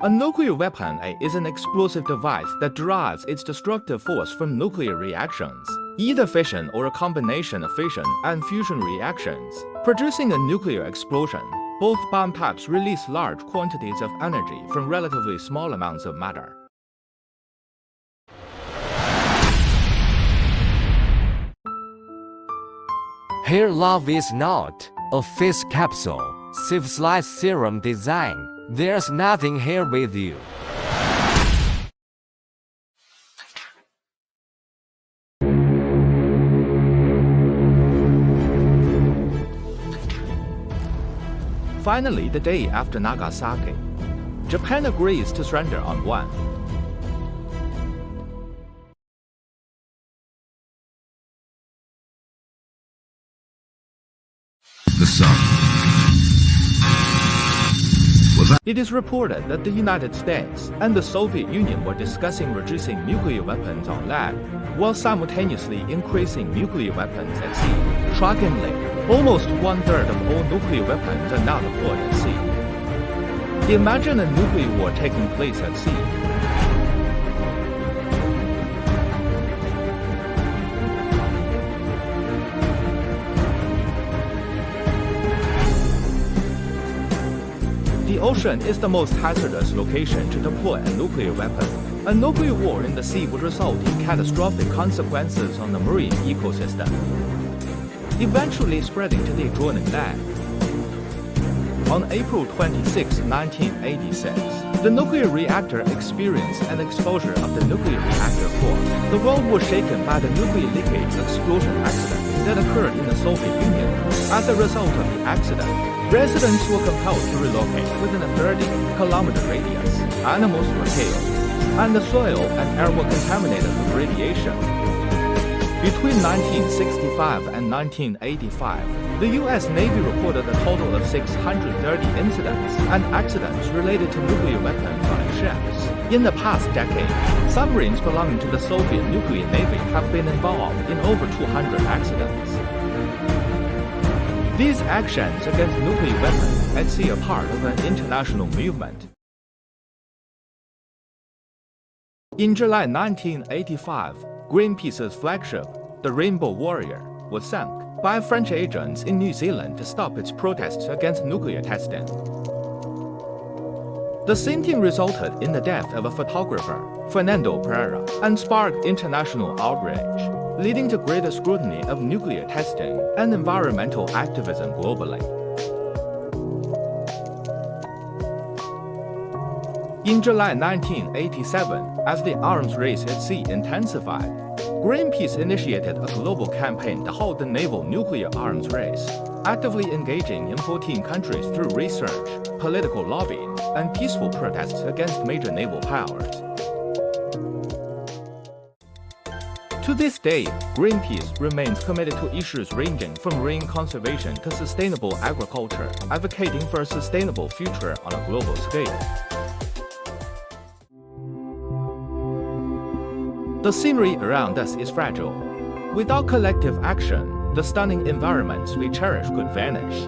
A nuclear weapon is an explosive device that derives its destructive force from nuclear reactions, either fission or a combination of fission and fusion reactions, producing a nuclear explosion. Both bomb types release large quantities of energy from relatively small amounts of matter. Here love is not a face capsule, civilized serum design. There's nothing here with you. Finally, the day after Nagasaki, Japan agrees to surrender on Wang. The sun. It is reported that the United States and the Soviet Union were discussing reducing nuclear weapons on land, while simultaneously increasing nuclear weapons at sea. Shockingly, almost one-third of all nuclear weapons are now deployed at sea. Imagine a nuclear war taking place at sea. The ocean is the most hazardous location to deploy a nuclear weapon. A nuclear war in the sea would result in catastrophic consequences on the marine ecosystem, eventually spreading to the adjoining land. On April 26, 1986, the nuclear reactor experienced an explosion of the nuclear reactor core. The world was shaken by the nuclear leakage explosion accident that occurred in the Soviet Union. As a result of the accident, residents were compelled to relocate within a 30-kilometer radius. Animals were killed, and the soil and air were contaminated with radiation. Between 1965 and 1985, the U.S. Navy reported a total of 630 incidents and accidents related to nuclear weapons on its ships. In the past decade, submarines belonging to the Soviet nuclear navy have been involved in over 200 accidents. These actions against nuclear weapons at sea are part of an international movement. In July 1985, Greenpeace's flagship, the Rainbow Warrior, was sunk by French agents in New Zealand to stop its protests against nuclear testing. The sinking resulted in the death of a photographer, Fernando Pereira, and sparked international outrage, leading to greater scrutiny of nuclear testing and environmental activism globally. In July 1987, as the arms race at sea intensified, Greenpeace initiated a global campaign to halt the naval nuclear arms race, actively engaging in 14 countries through research, political lobbying, and peaceful protests against major naval powers. To this day, Greenpeace remains committed to issues ranging from marine conservation to sustainable agriculture, advocating for a sustainable future on a global scale. The scenery around us is fragile. Without collective action, the stunning environments we cherish could vanish.